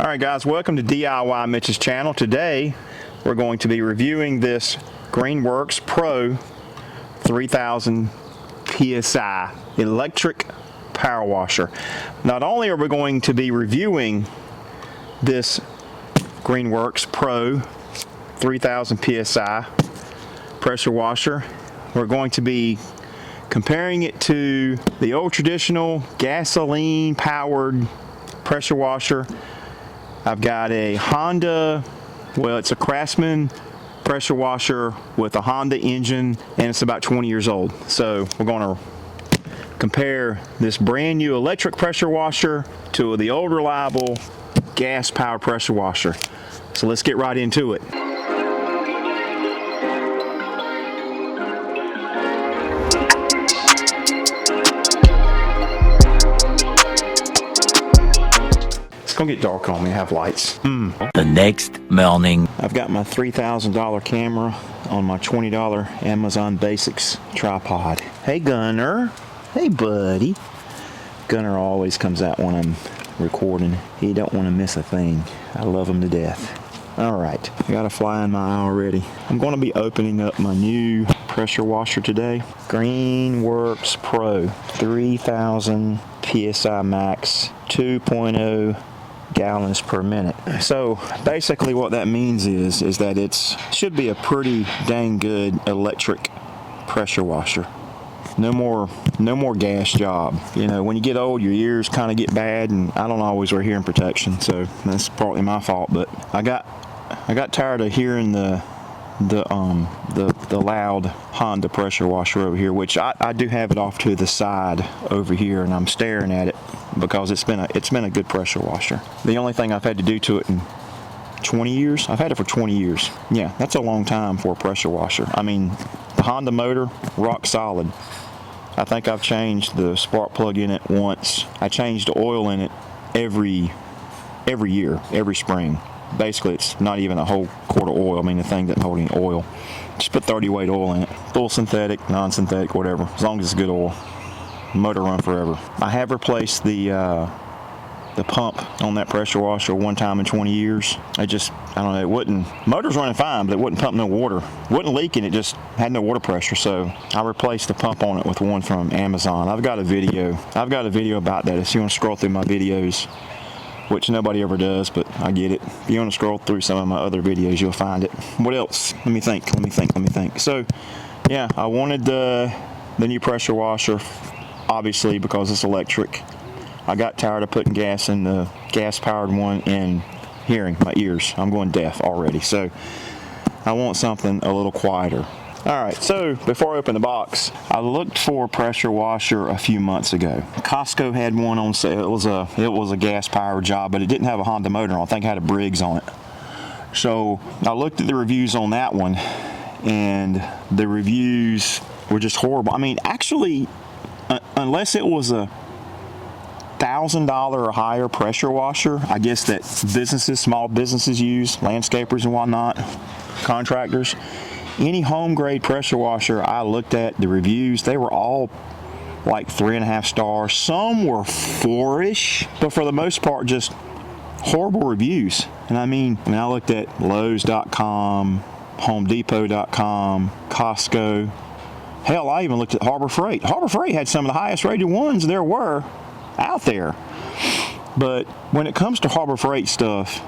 Alright guys, welcome to DIYMITCH's channel. Today we're going to be reviewing this Greenworks Pro 3000 PSI electric power washer. Not only are we going to be reviewing this Greenworks Pro 3000 PSI pressure washer, we're going to be comparing it to the old traditional gasoline powered pressure washer. I've got a Honda, well, it's a Craftsman pressure washer with a Honda engine, and it's about 20 years old. So we're going to compare this brand new electric pressure washer to the old reliable gas powered pressure washer. So let's get right into it. It's gonna get dark on me. I have lights. The next morning, I've got my $3,000 camera on my $20 Amazon Basics tripod. Hey Gunner. Hey buddy. Gunner always comes out when I'm recording. He don't want to miss a thing. I love him to death. Alright, I got a fly in my eye already. I'm going to be opening up my new pressure washer today. Greenworks Pro 3000 PSI Max 2.0 gallons per minute. So basically what that means is that it should be a pretty dang good electric pressure washer. No more gas job. You know, when you get old, your ears kind of get bad, and I don't always wear hearing protection, so that's partly my fault. But I got tired of hearing the loud Honda pressure washer over here, which I do have it off to the side over here, and I'm staring at it because it's been a good pressure washer. The only thing I've had to do to it in 20 years, I've had it for 20 years. Yeah, that's a long time for a pressure washer. I mean, the Honda motor, rock solid. I think I've changed the spark plug in it once. I changed the oil in it every year, every spring. Basically, it's not even a whole quart of oil. I mean, the thing doesn't hold any oil. Just put 30 weight oil in it. Full synthetic, non-synthetic, whatever. As long as it's good oil. The motor run forever. I have replaced the pump on that pressure washer one time in 20 years. I don't know, it wouldn't, motor's running fine, but it wouldn't pump no water. It wasn't leaking, it just had no water pressure. So I replaced the pump on it with one from Amazon. I've got a video about that. If you want to scroll through my videos, which nobody ever does, but I get it. If you want to scroll through some of my other videos, you'll find it. What else? Let me think. So yeah, I wanted the new pressure washer, obviously, because it's electric. I got tired of putting gas in the gas-powered one and hearing my ears. I'm going deaf already, so I want something a little quieter. Alright, so before I open the box, I looked for a pressure washer a few months ago. Costco had one on sale. It was a gas-powered job, but it didn't have a Honda motor on it. I think it had a Briggs on it. So I looked at the reviews on that one, and the reviews were just horrible. I mean, actually, unless it was a $1,000 or higher pressure washer, I guess that small businesses use, landscapers and whatnot, contractors. Any home grade pressure washer I looked at, the reviews, they were all like 3.5 stars. Some were 4-ish, but for the most part, just horrible reviews. And I mean, I looked at Lowe's.com, HomeDepot.com, Costco. Hell, I even looked at Harbor Freight. Harbor Freight had some of the highest rated ones there were out there. But when it comes to Harbor Freight stuff,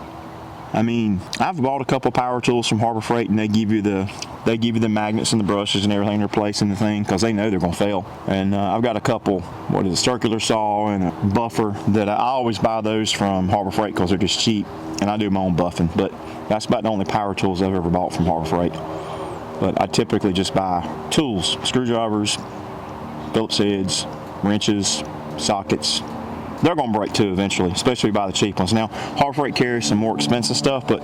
I mean, I've bought a couple power tools from Harbor Freight, and they give you the magnets and the brushes and everything they're placing the thing, because they know they're going to fail. And I've got a couple, a circular saw and a buffer that I always buy those from Harbor Freight because they're just cheap, and I do my own buffing. But that's about the only power tools I've ever bought from Harbor Freight. But I typically just buy tools, screwdrivers, Phillips heads, wrenches, sockets. They're going to break too eventually, especially by the cheap ones. Now, Harbor Freight carries some more expensive stuff, but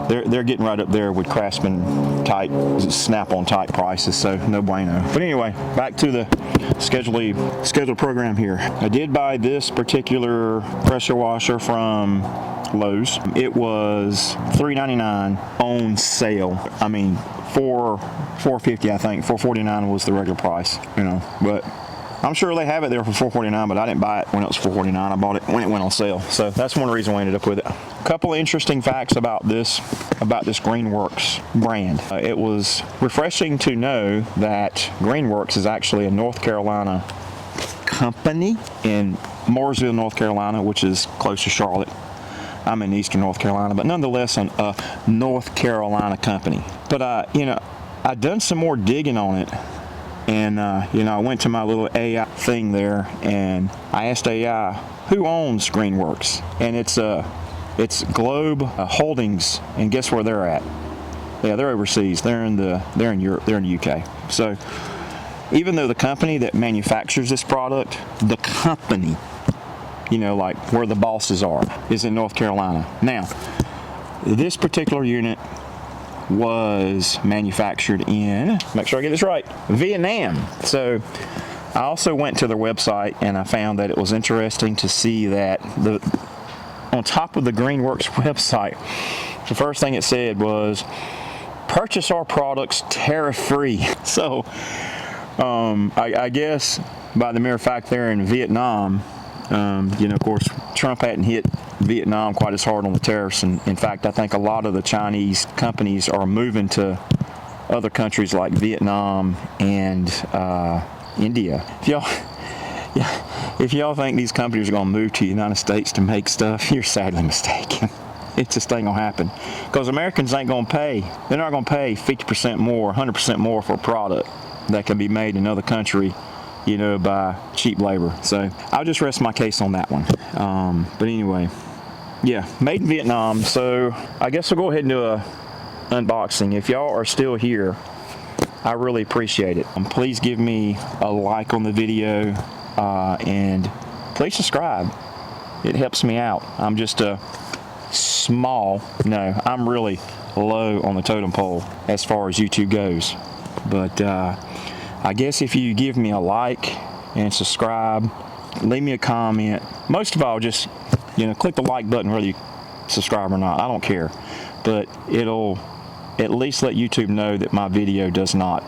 they're getting right up there with Craftsman type, Snap-on type prices, so no bueno. But anyway, back to the scheduled program here. I did buy this particular pressure washer from Lowe's. It was $3.99 on sale. I mean, $4.50, I think. $4.49 was the regular price, you know, but I'm sure they have it there for $4.49, but I didn't buy it when it was $4.49. I bought it when it went on sale. So that's one reason we ended up with it. A couple of interesting facts about this Greenworks brand. It was refreshing to know that Greenworks is actually a North Carolina company in Mooresville, North Carolina, which is close to Charlotte. I'm in Eastern North Carolina, but nonetheless a North Carolina company. But you know, I've done some more digging on it, and you know, I went to my little AI thing there, and I asked AI who owns Greenworks, and it's Globe Holdings, and guess where they're at? Yeah, they're overseas. They're in Europe. They're in the UK. So even though the company that manufactures this product, the company, you know, like where the bosses are, is in North Carolina. Now, this particular unit was manufactured in, make sure I get this right, Vietnam. So I also went to their website, and I found that it was interesting to see that on top of the Greenworks website, the first thing it said was, purchase our products tariff-free. So I guess by the mere fact they're in Vietnam, you know, of course, Trump hadn't hit Vietnam quite as hard on the tariffs. And in fact, I think a lot of the Chinese companies are moving to other countries like Vietnam and India. If y'all think these companies are going to move to the United States to make stuff, you're sadly mistaken. It just ain't going to happen. Because Americans ain't going to pay. They're not going to pay 50% more, 100% more for a product that can be made in another country, you know, by cheap labor. So I'll just rest my case on that one. But anyway, yeah, made in Vietnam. So I guess we'll go ahead and do a unboxing. If y'all are still here, I really appreciate it. Please give me a like on the video, and please subscribe. It helps me out. I'm just a I'm really low on the totem pole as far as YouTube goes. But I guess if you give me a like and subscribe, leave me a comment. Most of all, just, you know, click the like button whether you subscribe or not. I don't care. But it'll at least let YouTube know that my video does not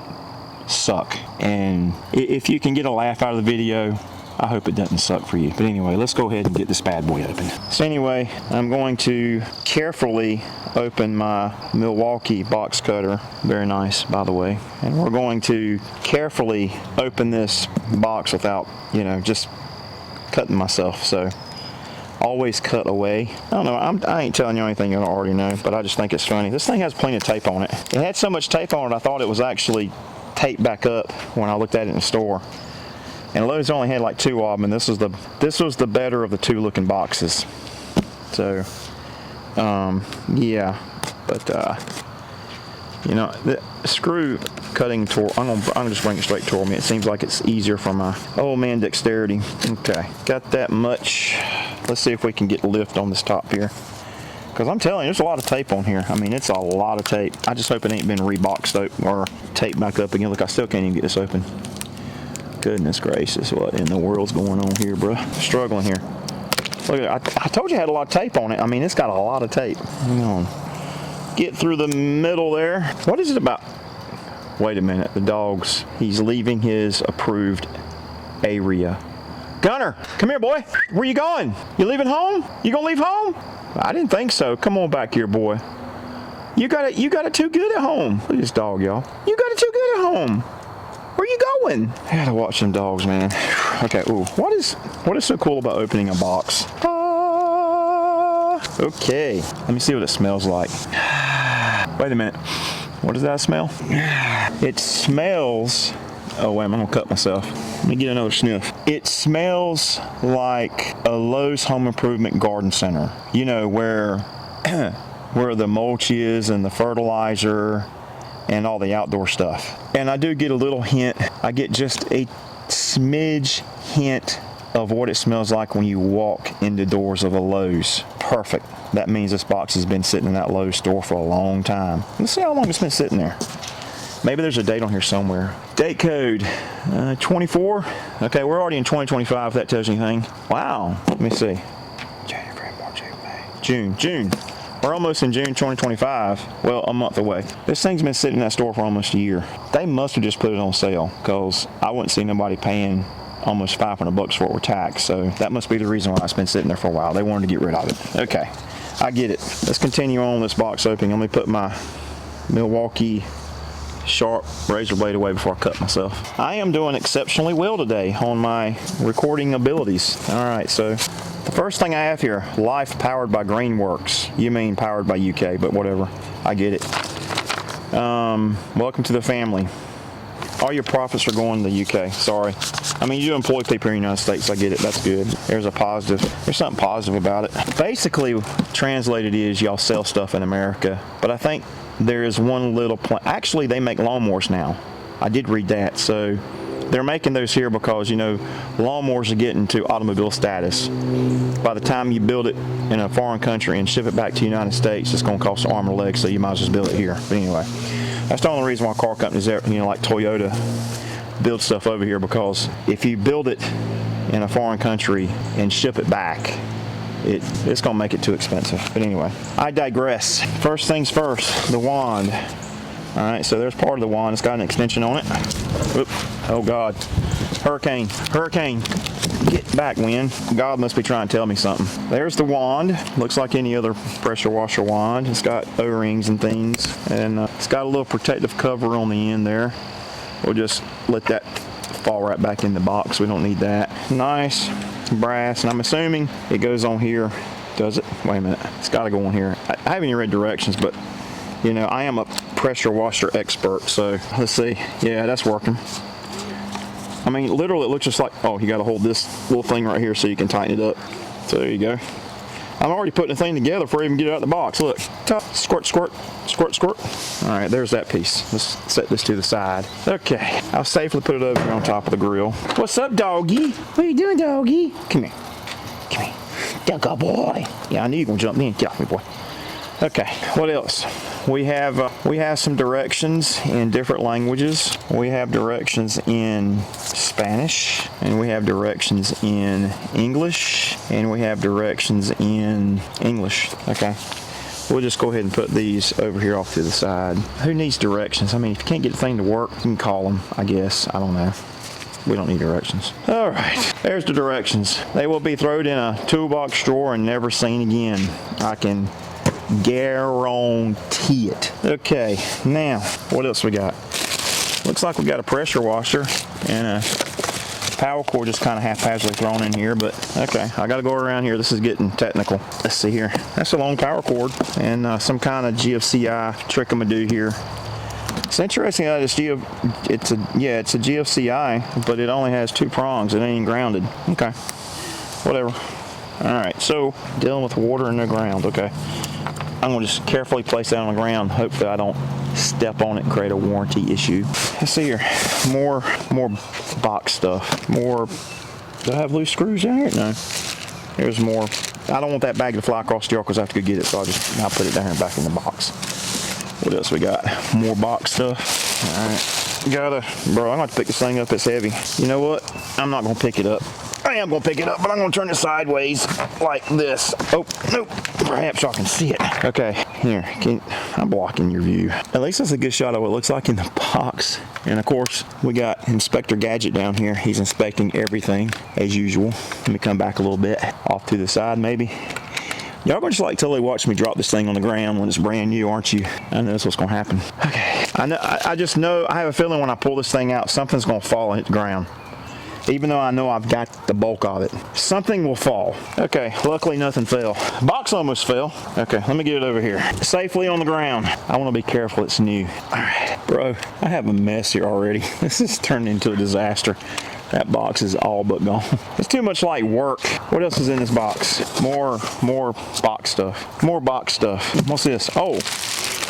suck. And if you can get a laugh out of the video, I hope it doesn't suck for you. But anyway, let's go ahead and get this bad boy open. So anyway, I'm going to carefully open my Milwaukee box cutter. Very nice, by the way. And we're going to carefully open this box without, you know, just cutting myself. So always cut away. I don't know, I ain't telling you anything you don't already know, but I just think it's funny. This thing has plenty of tape on it. It had so much tape on it, I thought it was actually taped back up when I looked at it in the store. And Lowe's only had like 2 of them, and this was the better of the 2 looking boxes. So, yeah, but you know, the screw cutting tool, I'm gonna just bring it straight toward me. It seems like it's easier for my old man dexterity. Okay, got that much. Let's see if we can get lift on this top here. Because I'm telling you, there's a lot of tape on here. I mean, it's a lot of tape. I just hope it ain't been reboxed or taped back up again. Look, I still can't even get this open. Goodness gracious, what in the world's going on here, bro? Struggling here. Look, I told you it had a lot of tape on it. I mean, it's got a lot of tape. Hang on. Get through the middle there. What is it about? Wait a minute. The dog's, he's leaving his approved area. Gunner, come here, boy. Where you going? You leaving home? You gonna leave home? I didn't think so. Come on back here, boy. You got it too good at home. Look at this dog, y'all. You got it too good at home. Where you going? I gotta watch them dogs, man. Okay, ooh. What is so cool about opening a box? Okay, let me see what it smells like. Wait a minute. What does that smell? It smells, oh wait, I'm gonna cut myself. Let me get another sniff. It smells like a Lowe's Home Improvement Garden Center. You know, where the mulch is and the fertilizer and all the outdoor stuff. And I do get a little hint. I get just a smidge hint of what it smells like when you walk in the doors of a Lowe's. Perfect. That means this box has been sitting in that Lowe's store for a long time. Let's see how long it's been sitting there. Maybe there's a date on here somewhere. Date code 24. Okay, we're already in 2025 if that tells you anything. Wow. Let me see. January, March, April, May. June. We're almost in June 2025. Well, a month away. This thing's been sitting in that store for almost a year. They must have just put it on sale, because I wouldn't see nobody paying almost 500 bucks for it with tax. So that must be the reason why it's been sitting there for a while. They wanted to get rid of it. Okay, I get it. Let's continue on this box opening. Let me put my Milwaukee sharp razor blade away before I cut myself. I am doing exceptionally well today on my recording abilities. All right, so the first thing I have here, life powered by Greenworks. You mean powered by UK, but whatever. I get it. Welcome to the family. All your profits are going to the UK. Sorry. I mean, you do employ people in the United States. I get it. That's good. There's a positive. There's something positive about it. Basically, translated is y'all sell stuff in America, but I think there is one little actually, they make lawnmowers now. I did read that. So they're making those here because, you know, lawnmowers are getting to automobile status. By the time you build it in a foreign country and ship it back to the United States, it's going to cost an arm and a leg, so you might as well build it here. But anyway, that's the only reason why car companies, you know, like Toyota, build stuff over here, because if you build it in a foreign country and ship it back, it's going to make it too expensive. But anyway, I digress. First things first, the wand. All right, so there's part of the wand. It's got an extension on it. Oop. Oh, God. Hurricane. Hurricane. Get back, wind. God must be trying to tell me something. There's the wand. Looks like any other pressure washer wand. It's got O-rings and things. And it's got a little protective cover on the end there. We'll just let that fall right back in the box. We don't need that. Nice brass, and I'm assuming it goes on here. Does it? Wait a minute. It's got to go on here. I haven't even read directions, but you know, I am a pressure washer expert, so let's see. Yeah, that's working. I mean, literally it looks just like, oh, you got to hold this little thing right here so you can tighten it up. So there you go. I'm already putting the thing together before I even get it out of the box. Look, squirt, squirt, squirt, squirt. All right, there's that piece. Let's set this to the side. Okay, I'll safely put it over here on top of the grill. What's up, doggy? What are you doing, doggy? Come here. Come here. Doggo boy. Yeah, I knew you were gonna jump in. Get off me, boy. Okay, what else? We have some directions in different languages. We have directions in Spanish, and we have directions in English, and we have directions in English. Okay, we'll just go ahead and put these over here off to the side. Who needs directions? I mean, if you can't get the thing to work, you can call them, I guess. I don't know. We don't need directions. All right, there's the directions. They will be thrown in a toolbox drawer and never seen again. I can guarantee it. Okay, now what else we got? Looks like we got a pressure washer and a power cord just kind of haphazardly thrown in here, but okay, I got to go around here. This is getting technical. Let's see here. That's a long power cord and some kind of GFCI trick-a-ma-do here. It's interesting that it's a GFCI, but it only has 2 prongs. It ain't grounded. Okay, whatever. All right, so dealing with water in the ground. Okay. I'm going to just carefully place that on the ground. Hopefully I don't step on it and create a warranty issue. Let's see here. More box stuff. More. Do I have loose screws down here? No. There's more. I don't want that bag to fly across the yard because I have to go get it, so I'll put it down here back in the box. What else we got? More box stuff. All right. Bro, I'm going to pick this thing up. It's heavy. You know what? I'm not going to pick it up. I am going to pick it up, but I'm going to turn it sideways like this. Oh, nope. Perhaps y'all can see it. Okay, here. I'm blocking your view. At least that's a good shot of what it looks like in the box. And of course, we got Inspector Gadget down here. He's inspecting everything as usual. Let me come back a little bit. Off to the side, maybe. Y'all gonna just like totally watch me drop this thing on the ground when it's brand new, aren't you? I know that's what's gonna happen. Okay, I just know, I have a feeling when I pull this thing out, something's gonna fall and hit the ground. Even though I know I've got the bulk of it. Something will fall. Okay, luckily nothing fell. Box almost fell. Okay, let me get it over here. Safely on the ground. I wanna be careful, it's new. All right, bro, I have a mess here already. This is turned into a disaster. That box is all but gone. It's too much like work. What else is in this box? More box stuff. More box stuff. What's this? Oh,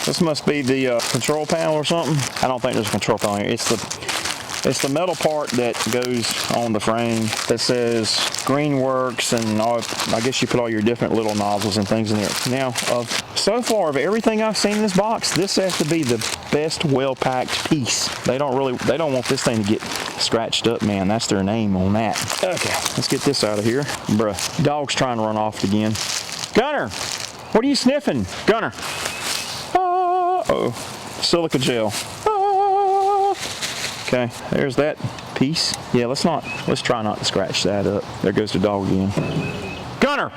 this must be the control panel or something. I don't think there's a control panel here. It's the metal part that goes on the frame that says Greenworks, and all, I guess you put all your different little nozzles and things in there. Now, so far of everything I've seen in this box, this has to be the best well-packed piece. They don't want this thing to get scratched up, man. That's their name on that. Okay, let's get this out of here. Bruh, dog's trying to run off again. Gunner, what are you sniffing? Gunner. Uh-oh, silica gel. Okay, there's that piece. Yeah, let's try not to scratch that up. There goes the dog again. Gunner!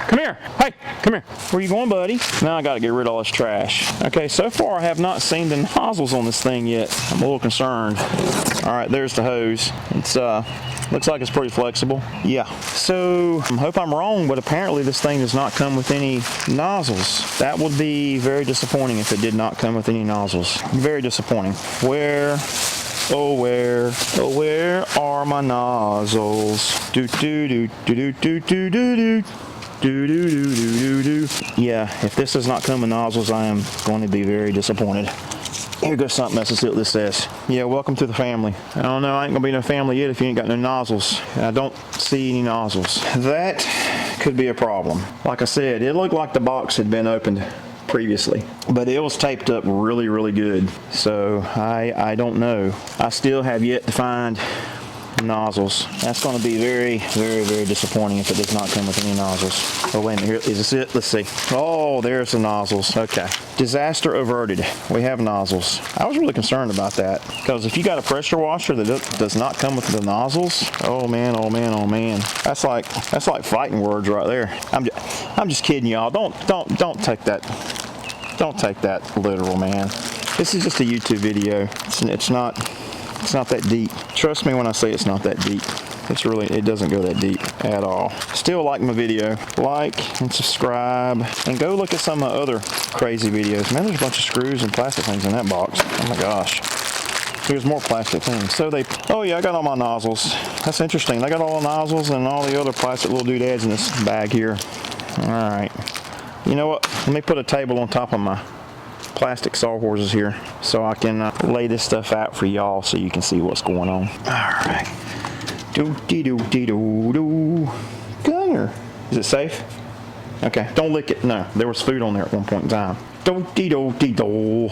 Come here. Hey, come here. Where you going, buddy? Now I got to get rid of all this trash. Okay, so far I have not seen the nozzles on this thing yet. I'm a little concerned. All right, there's the hose. It's looks like it's pretty flexible. Yeah. So I hope I'm wrong, but apparently this thing does not come with any nozzles. That would be very disappointing if it did not come with any nozzles. Very disappointing. Where are my nozzles? Do do do do do do do do. Do, do, do, do, do, do. Yeah, if this does not come with nozzles, I am going to be very disappointed. Here goes something else. Let's see what this says. Yeah, welcome to the family. I don't know, I ain't gonna be no family yet if you ain't got no nozzles. I don't see any nozzles. That could be a problem. Like I said, it looked like the box had been opened previously, but it was taped up really, really good. So I don't know. I still have yet to find nozzles. That's going to be very, very, very disappointing if it does not come with any nozzles. Oh, wait a minute. Here, is this it? Let's see. Oh, there's the nozzles. Okay. Disaster averted. We have nozzles. I was really concerned about that because if you got a pressure washer that does not come with the nozzles, oh man, oh man, oh man. That's like fighting words right there. I'm just kidding y'all. Don't take that. Don't take that literal, man. This is just a YouTube video. It's not that deep. Trust me when I say it's not that deep. It doesn't go that deep at all. Still like my video. Like and subscribe. And go look at some of my other crazy videos. Man, there's a bunch of screws and plastic things in that box. Oh my gosh. There's more plastic things. Oh yeah, I got all my nozzles. That's interesting. They got all the nozzles and all the other plastic little doodads in this bag here. All right. You know what? Let me put a table on top of my plastic sawhorses here so I can lay this stuff out for y'all so you can see what's going on. Alright. Do-dee-do-dee-do-do. Gunner. Is it safe? Okay. Don't lick it. No. There was food on there at one point in time. Do-dee-do-dee-do.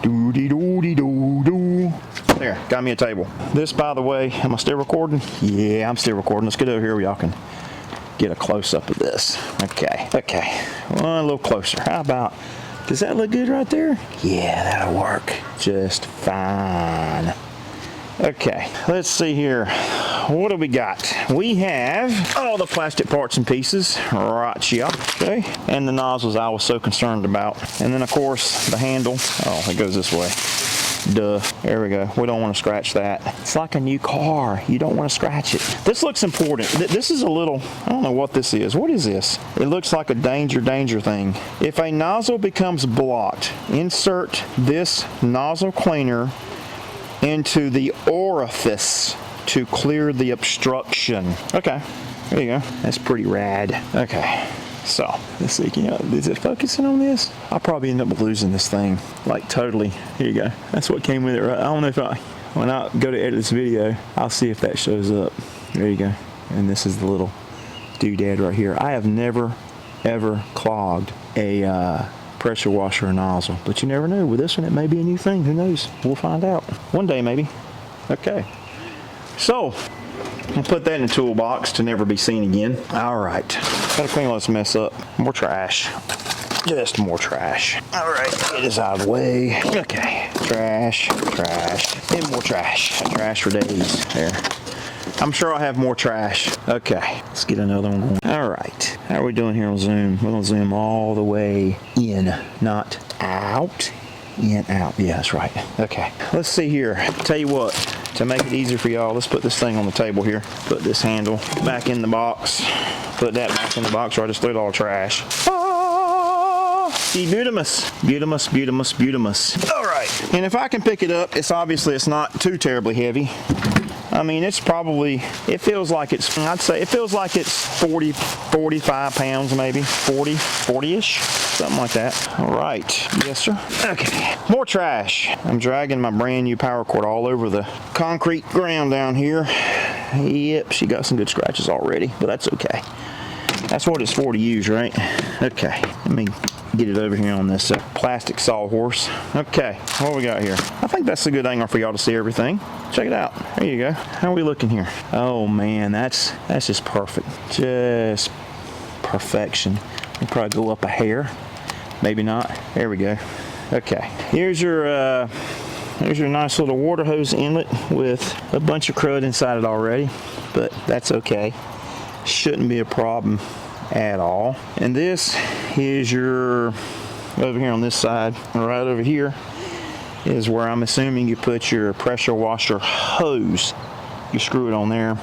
Do-dee-do-dee-do-do. There. Got me a table. This, by the way, am I still recording? Yeah, I'm still recording. Let's get over here where y'all can get a close-up of this. Okay. Well, a little closer. How about, does that look good right there? Yeah, that'll work just fine. Okay, let's see here. What do we got? We have all the plastic parts and pieces. Right, yeah. Okay, and the nozzles I was so concerned about. And then, of course, the handle. Oh, it goes this way. Duh. There we go. We don't want to scratch that. It's like a new car. You don't want to scratch it. This looks important. This is a little, I don't know what this is. What is this? It looks like a danger thing. If a nozzle becomes blocked, insert this nozzle cleaner into the orifice to clear the obstruction. Okay. There you go. That's pretty rad. Okay. So, let's see, is it focusing on this? I'll probably end up losing this thing, like totally. Here you go. That's what came with it, right? I don't know if when I go to edit this video, I'll see if that shows up. There you go. And this is the little doodad right here. I have never, ever clogged a pressure washer or nozzle, but you never know. With this one, it may be a new thing. Who knows? We'll find out. One day, maybe. Okay. So, I'll put that in the toolbox to never be seen again. All right. Gotta clean all this mess up. More trash. Just more trash. All right. Get this out of the way. Okay. Trash. And more trash. Trash for days. There. I'm sure I'll have more trash. Okay. Let's get another one going. All right. How are we doing here on Zoom? We're going to zoom all the way in, not out. In, out. Yeah, that's right. Okay. Let's see here. Tell you what. To make it easier for y'all, let's put this thing on the table here. Put this handle back in the box. Put that back in the box or I just threw it all trash. Ah! Beautimus. All right. And if I can pick it up, it's not too terribly heavy. I mean, it feels like it's 40, 45 pounds maybe. 40-ish. Something like that. All right. Yes, sir. Okay. More trash. I'm dragging my brand new power cord all over the concrete ground down here. Yep, she got some good scratches already, but that's okay. That's what it's for to use, right? Okay. Let me get it over here on this plastic sawhorse. Okay. What we got here? I think that's a good angle for y'all to see everything. Check it out. There you go. How are we looking here? Oh man, that's just perfect. Just perfection. We'll probably go up a hair. Maybe not. There we go. Okay. Here's your There's your nice little water hose inlet with a bunch of crud inside it already, but that's okay. Shouldn't be a problem at all. And this is your, over here on this side, right over here, is where I'm assuming you put your pressure washer hose. You screw it on there.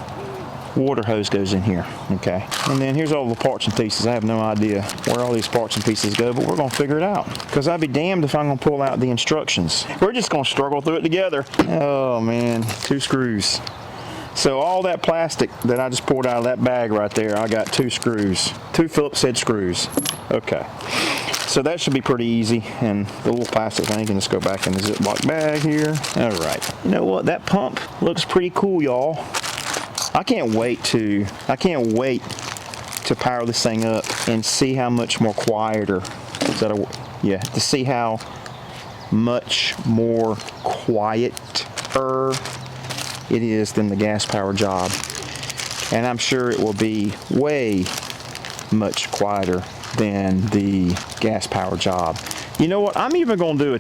Water hose goes in here, okay? And then here's all the parts and pieces. I have no idea where all these parts and pieces go, but we're gonna figure it out. Because I'd be damned if I'm gonna pull out the instructions. We're just gonna struggle through it together. Oh man, 2 screws. So all that plastic that I just pulled out of that bag right there, I got 2 screws. 2 Phillips head screws. Okay. So that should be pretty easy, and the little plastic thing can just go back in the Ziploc bag here. All right. You know what? That pump looks pretty cool, y'all. I can't wait to power this thing up and see how much more quieter. To see how much more quieter it is than the gas power job. And I'm sure it will be way much quieter than the gas power job. You know what? I'm even going to do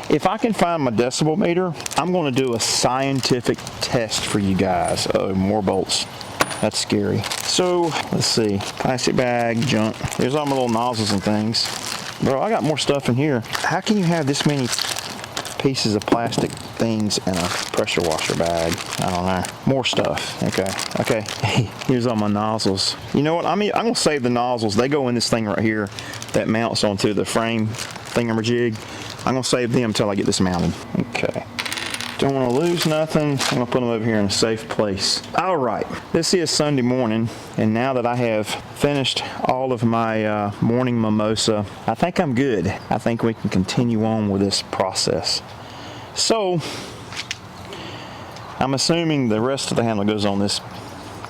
if I can find my decibel meter, I'm going to do a scientific test for you guys. Oh, more bolts. That's scary. So, let's see. Plastic bag, junk. There's all my little nozzles and things. Bro, I got more stuff in here. How can you have this many pieces of plastic things in a pressure washer bag? I don't know. More stuff. Okay. Here's all my nozzles. You know what? I'm going to save the nozzles. They go in this thing right here that mounts onto the frame thingamajig. I'm going to save them until I get this mounted. Okay. Don't want to lose nothing. I'm going to put them over here in a safe place. All right. This is Sunday morning, and now that I have finished all of my morning mimosa, I think I'm good. I think we can continue on with this process. So, I'm assuming the rest of the handle goes on this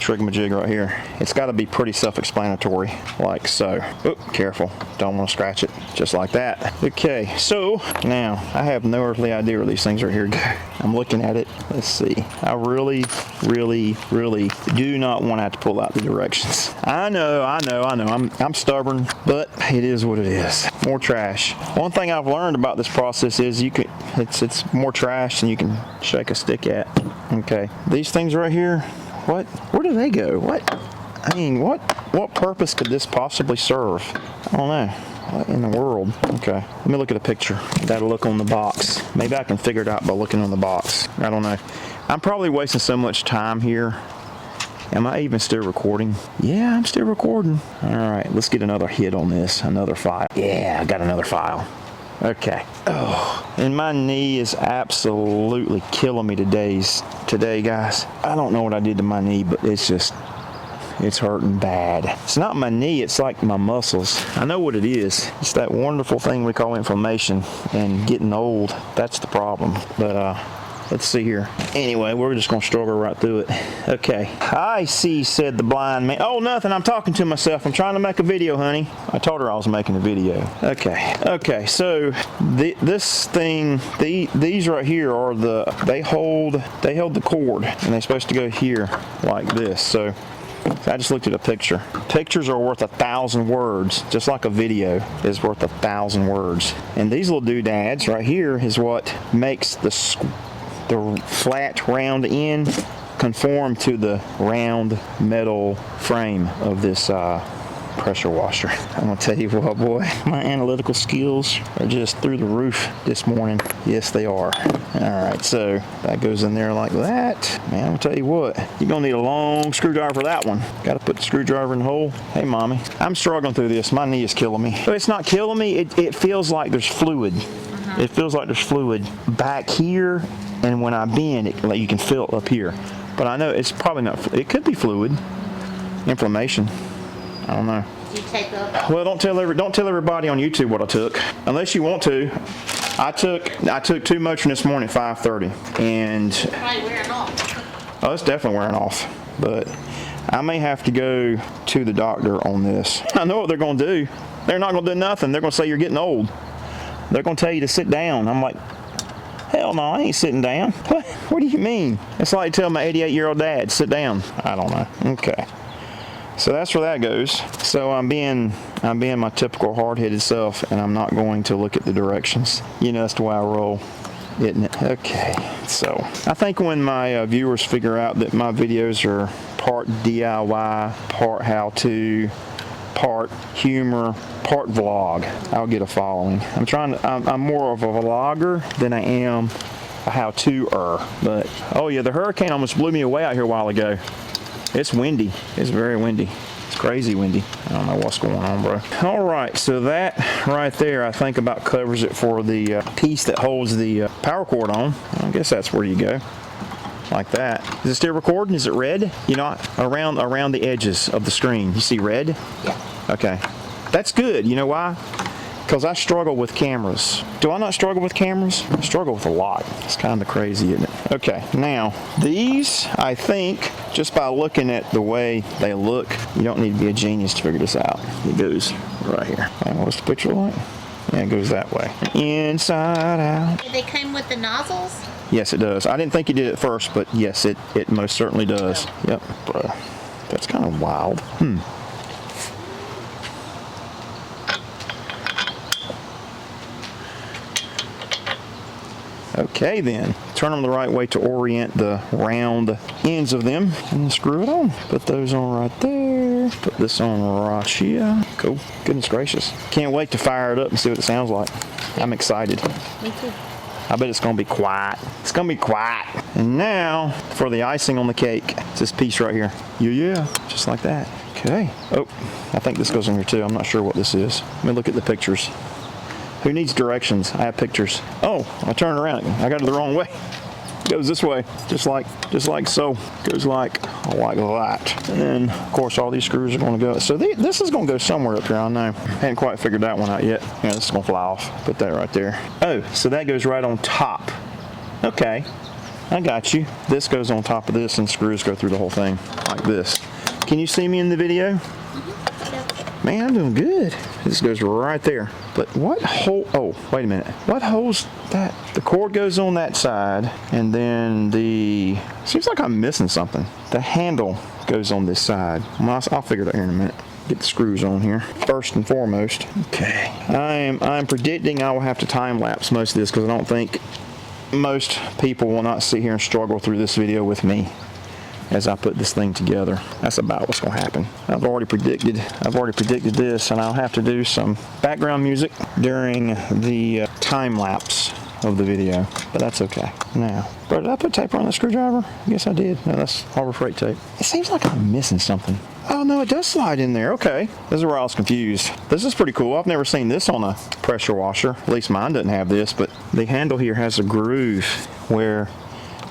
trigamajig right here. It's got to be pretty self-explanatory, like so. Oh, careful. Don't want to scratch it. Just like that. Okay, so now I have no earthly idea where these things right here go. I'm looking at it. Let's see. I really do not want to have to pull out the directions. I know. I'm stubborn, but it is what it is. More trash. One thing I've learned about this process is it's more trash than you can shake a stick at. Okay, these things right here, what? Where do they go? What? I mean, what purpose could this possibly serve? I don't know. What in the world? Okay, let me look at a picture. Gotta look on the box. Maybe I can figure it out by looking on the box. I don't know. I'm probably wasting so much time here. Am I even still recording? Yeah, I'm still recording. All right, let's get another hit on this. Another file. Yeah, I got another file. Okay. Oh, and my knee is absolutely killing me today, guys. I don't know what I did to my knee, but it's hurting bad. It's not my knee, it's like my muscles. I know what it is. It's that wonderful thing we call inflammation, and getting old, that's the problem. But let's see here. Anyway, we're just gonna struggle right through it. Okay. I see, said the blind man. Oh, nothing, I'm talking to myself. I'm trying to make a video, honey. I told her I was making a video. Okay, so this thing, these right here are they hold the cord, and they're supposed to go here like this. So I just looked at a picture. Pictures are worth 1,000 words, just like a video is worth 1,000 words. And these little doodads right here is what makes the flat round end conform to the round metal frame of this pressure washer. I'm gonna tell you what, boy, my analytical skills are just through the roof this morning. Yes, they are. All right, so that goes in there like that. Man, I'm gonna tell you what, you're gonna need a long screwdriver for that one. Gotta put the screwdriver in the hole. Hey, mommy, I'm struggling through this. My knee is killing me. But it's not killing me. It feels like there's fluid. It feels like there's fluid back here, and when I bend it, like you can feel it up here. But I know it's probably not. It could be fluid, inflammation. I don't know. Did you take up? Well, don't tell everybody on YouTube what I took, unless you want to. I took 2 Motrin this morning at 5:30, and Probably wearing off. oh, it's definitely wearing off. But I may have to go to the doctor on this. I know what they're going to do. They're not going to do nothing. They're going to say you're getting old. They're going to tell you to sit down. I'm like, hell no, I ain't sitting down. What do you mean? It's like telling my 88-year-old dad, sit down. I don't know. Okay. So that's where that goes. So I'm being my typical hard-headed self, and I'm not going to look at the directions. You know, that's the way I roll. isn't it? Okay, so I think when my viewers figure out that my videos are part DIY, part how-to, part humor, part vlog, I'll get a following. I'm more of a vlogger than I am a how-to-er. But, oh yeah, the hurricane almost blew me away out here a while ago. It's windy. It's very windy. It's crazy windy. I don't know what's going on, bro. All right, so that right there, I think about covers it for the piece that holds the power cord on. I guess that's where you go. Like that. Is it still recording? Is it red? You know, around the edges of the screen. You see red? Yeah. Okay. That's good. You know why? Because I struggle with cameras. Do I not struggle with cameras? I struggle with a lot. It's kind of crazy, isn't it? Okay, now these, I think, just by looking at the way they look, you don't need to be a genius to figure this out. It goes right here. What's the picture like? Yeah, it goes that way. Inside out. They came with the nozzles? Yes, it does. I didn't think it did at first, but yes, it most certainly does. Yep, bro. That's kind of wild. Okay then, turn them the right way to orient the round ends of them and screw it on. Put those on right there. Put this on right here. Cool. Goodness gracious. Can't wait to fire it up and see what it sounds like. I'm excited. Me too. I bet it's gonna be quiet. It's gonna be quiet. And now for the icing on the cake. It's this piece right here. Yeah, just like that. Okay. Oh, I think this goes in here too. I'm not sure what this is. Let me look at the pictures. Who needs directions? I have pictures. Oh, I turned around. I got it the wrong way. It goes this way, just like so. Goes like that. And then, of course, all these screws are going to go. So this is going to go somewhere up here. I know. Hadn't quite figured that one out yet. Yeah, this is going to fly off. Put that right there. Oh, so that goes right on top. Okay, I got you. This goes on top of this, and screws go through the whole thing like this. Can you see me in the video? Man, I'm doing good. This goes right there. But what hole? Oh, wait a minute. What hole's that? The cord goes on that side, and then seems like I'm missing something. The handle goes on this side. Well, I'll figure it out here in a minute. Get the screws on here first and foremost. Okay. I'm predicting I will have to time lapse most of this because I don't think most people will not sit here and struggle through this video with me as I put this thing together. That's about what's going to happen. I've already predicted this, and I'll have to do some background music during the time lapse of the video, but that's okay. Now, bro, did I put tape on the screwdriver? I guess I did. No, that's Harbor Freight tape. It seems like I'm missing something. Oh no, it does slide in there. Okay, this is where I was confused. This is pretty cool. I've never seen this on a pressure washer. At least mine doesn't have this, but the handle here has a groove where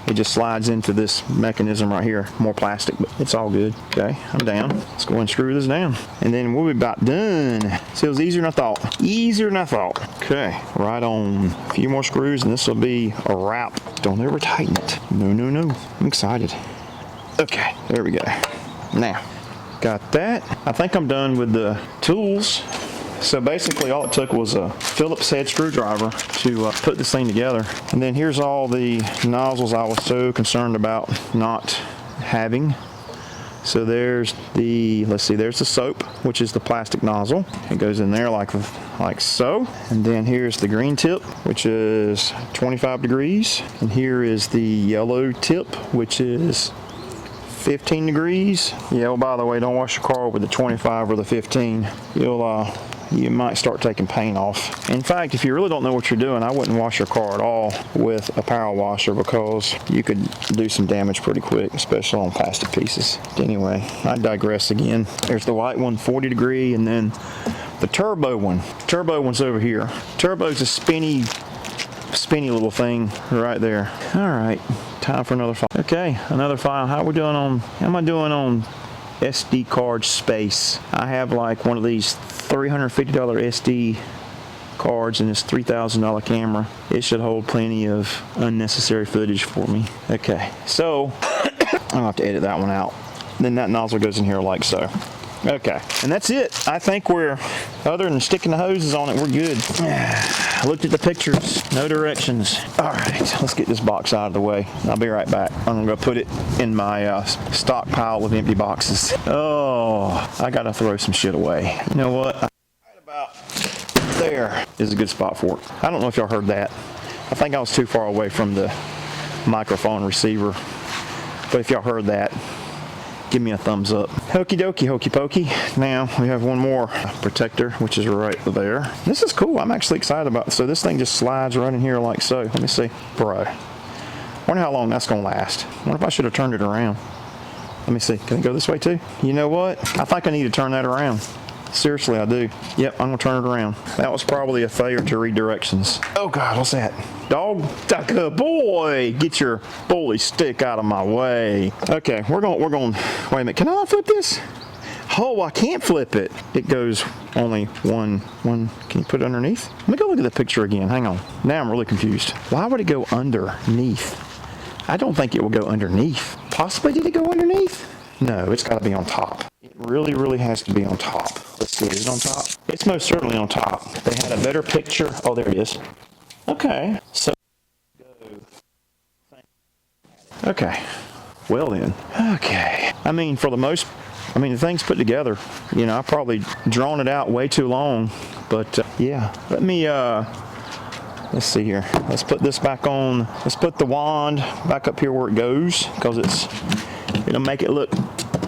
it just slides into this mechanism right here. More plastic, but it's all good. Okay, I'm down. Let's go and screw this down. And then we'll be about done. See, it was easier than I thought. Easier than I thought. Okay, right on. A few more screws and this will be a wrap. Don't ever tighten it. No. I'm excited. Okay, there we go. Now, got that. I think I'm done with the tools. So basically all it took was a Phillips head screwdriver to put this thing together. And then here's all the nozzles I was so concerned about not having. So there's the, let's see, there's the soap, which is the plastic nozzle. It goes in there like so. And then here's the green tip, which is 25 degrees. And here is the yellow tip, which is 15 degrees. Yeah, well, by the way, don't wash your car with the 25 or the 15. You might start taking paint off. In fact, if you really don't know what you're doing, I wouldn't wash your car at all with a power washer because you could do some damage pretty quick, especially on plastic pieces. Anyway, I digress again. There's the white one, 40 degree, and then the turbo one. Turbo one's over here. Turbo's a spinny little thing right there. All right, time for another file. Okay, another file. How am I doing on SD card space? I have like one of these $350 SD cards and this $3,000 camera. It should hold plenty of unnecessary footage for me. Okay, so I'll have to edit that one out. Then that nozzle goes in here like so. Okay, and that's it. I think other than sticking the hoses on it, we're good. I looked at the pictures, no directions. All right, let's get this box out of the way. I'll be right back. I'm gonna go put it in my stockpile of empty boxes. Oh, I gotta throw some shit away. You know what? Right about there is a good spot for it. I don't know if y'all heard that. I think I was too far away from the microphone receiver. But if y'all heard that, give me a thumbs up. Okie dokie, hokey pokey. Now we have one more protector, which is right there. This is cool. I'm actually excited about it. So this thing just slides right in here like so. Let me see. Bro. Wonder how long that's gonna last. Wonder if I should have turned it around. Let me see. Can it go this way too? You know what? I think I need to turn that around. Seriously, I do. Yep, I'm gonna turn it around. That was probably a failure to read directions. Oh God, what's that? Dog, good boy, get your bully stick out of my way. Okay, we're going, wait a minute, can I flip this? Oh, I can't flip it. It goes only one, can you put it underneath? Let me go look at the picture again, hang on. Now I'm really confused. Why would it go underneath? I don't think it will go underneath. Possibly did it go underneath? No, it's gotta be on top. It really, really has to be on top. Let's see, is it on top? It's most certainly on top. They had a better picture. Oh, there it is. Okay, so okay, well then. Okay, I mean, the thing's put together. You know, I've probably drawn it out way too long, but yeah. Let me, let's see here. Let's put this back on. Let's put the wand back up here where it goes, because it'll make it look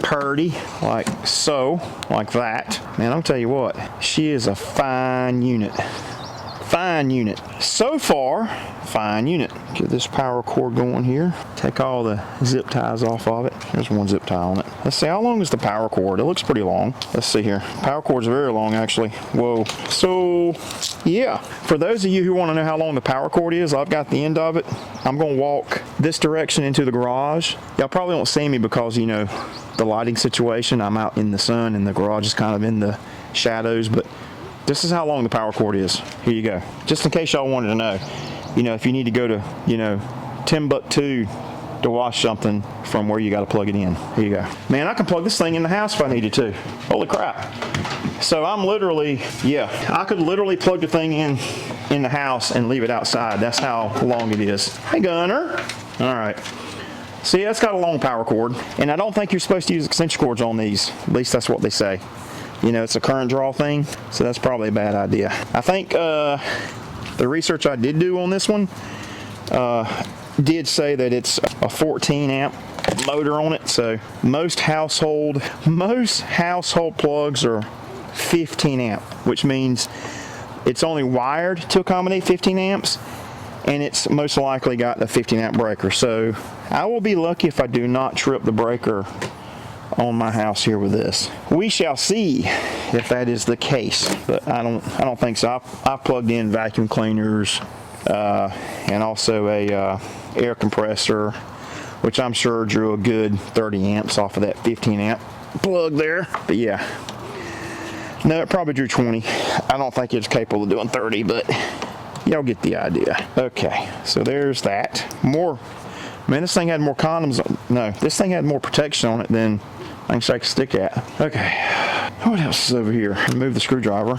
purty, like so, like that. Man, I'll tell you what, she is a fine unit. Fine unit. So far, fine unit. Get this power cord going here. Take all the zip ties off of it. There's one zip tie on it. Let's see, how long is the power cord? It looks pretty long. Let's see here. Power cord's very long, actually. Whoa. So, yeah. For those of you who want to know how long the power cord is, I've got the end of it. I'm going to walk this direction into the garage. Y'all probably won't see me because, you know, the lighting situation. I'm out in the sun and the garage is kind of in the shadows, but this is how long the power cord is. Here you go. Just in case y'all wanted to know. You know, if you need to go to, you know, Timbuktu to wash something from where you got to plug it in. Here you go. Man, I can plug this thing in the house if I needed to. Holy crap. So I'm literally, yeah, I could literally plug the thing in the house and leave it outside. That's how long it is. Hey, Gunner. All right. See, that's got a long power cord. And I don't think you're supposed to use extension cords on these. At least that's what they say. You know, it's a current draw thing, so that's probably a bad idea. I think the research I did do on this one did say that it's a 14 amp motor on it, so most household plugs are 15 amp, which means it's only wired to accommodate 15 amps, and it's most likely got a 15 amp breaker. So I will be lucky if I do not trip the breaker on my house here with this. We shall see if that is the case, but I don't think so. I've plugged in vacuum cleaners and also a air compressor, which I'm sure drew a good 30 amps off of that 15 amp plug there. But yeah, no, it probably drew 20. I don't think it's capable of doing 30, but y'all get the idea. Okay, so there's that. More, man, this thing had more condoms. No, this thing had more protection on it than I can shake a stick at. Okay, what else is over here? Remove the screwdriver.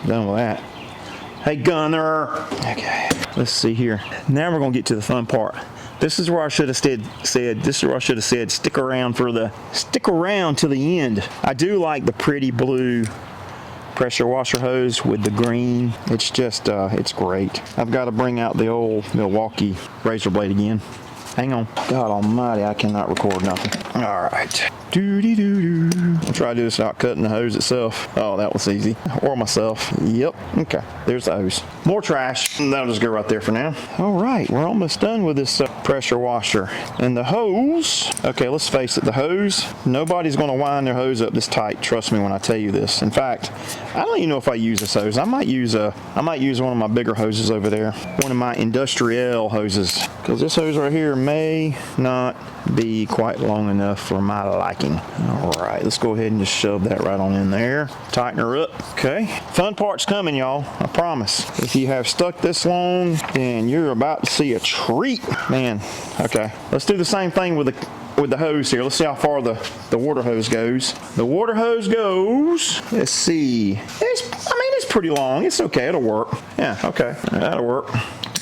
Done with that. Hey, Gunner. Okay, let's see here. Now we're gonna get to the fun part. This is where I should have said stick around till the end. I do like the pretty blue pressure washer hose with the green. It's just, it's great. I've got to bring out the old Milwaukee razor blade again. Hang on. God almighty, I cannot record nothing. All right. I'll try to do this without cutting the hose itself. Oh, that was easy. Or myself. Yep. Okay. There's the hose. More trash. That'll just go right there for now. All right. We're almost done with this pressure washer. And the hose. Okay, let's face it. The hose. Nobody's going to wind their hose up this tight. Trust me when I tell you this. In fact, I don't even know if I use this hose. I might use one of my bigger hoses over there. One of my industrial hoses. Because this hose right here may not be quite long enough for my liking. All right, let's go ahead and just shove that right on in there. Tighten her up. Okay, fun part's coming, y'all. I promise. If you have stuck this long, then you're about to see a treat, man. Okay, let's do the same thing with the hose here. Let's see how far the water hose goes. The water hose goes, let's see. It's pretty long. It's okay, it'll work. Yeah, okay, that'll work.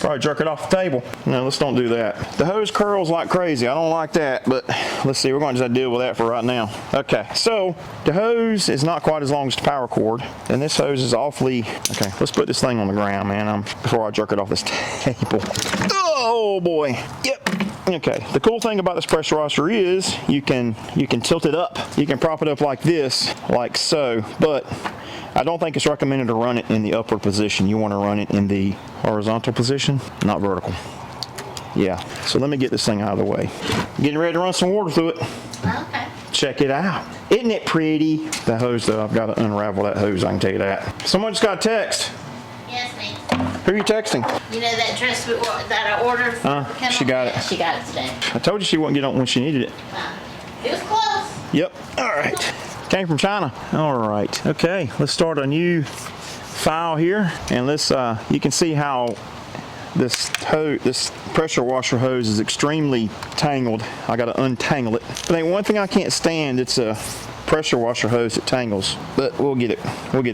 Probably jerk it off the table. No, let's don't do that. The hose curls like crazy. I don't like that, but let's see. We're going to just have to deal with that for right now. Okay, so the hose is not quite as long as the power cord, and this hose is awfully... Okay, let's put this thing on the ground, man, before I jerk it off this table. Oh, boy. Yep. Okay, the cool thing about this pressure washer is you can tilt it up. You can prop it up like this, like so, but I don't think it's recommended to run it in the upward position. You want to run it in the horizontal position, not vertical. Yeah, so let me get this thing out of the way. Getting ready to run some water through it. Okay. Check it out. Isn't it pretty? The hose, though, I've got to unravel that hose, I can tell you that. Someone just got a text. Yes, me. Who are you texting? You know that dress that I ordered? She got it. She got it today. I told you she wouldn't get it when she needed it. It was close. Yep. All right. Came from China. All right. Okay. Let's start a new file here, and let's. You can see how this pressure washer hose is extremely tangled. I got to untangle it. But one thing I can't stand, it's a pressure washer hose that tangles. But we'll get it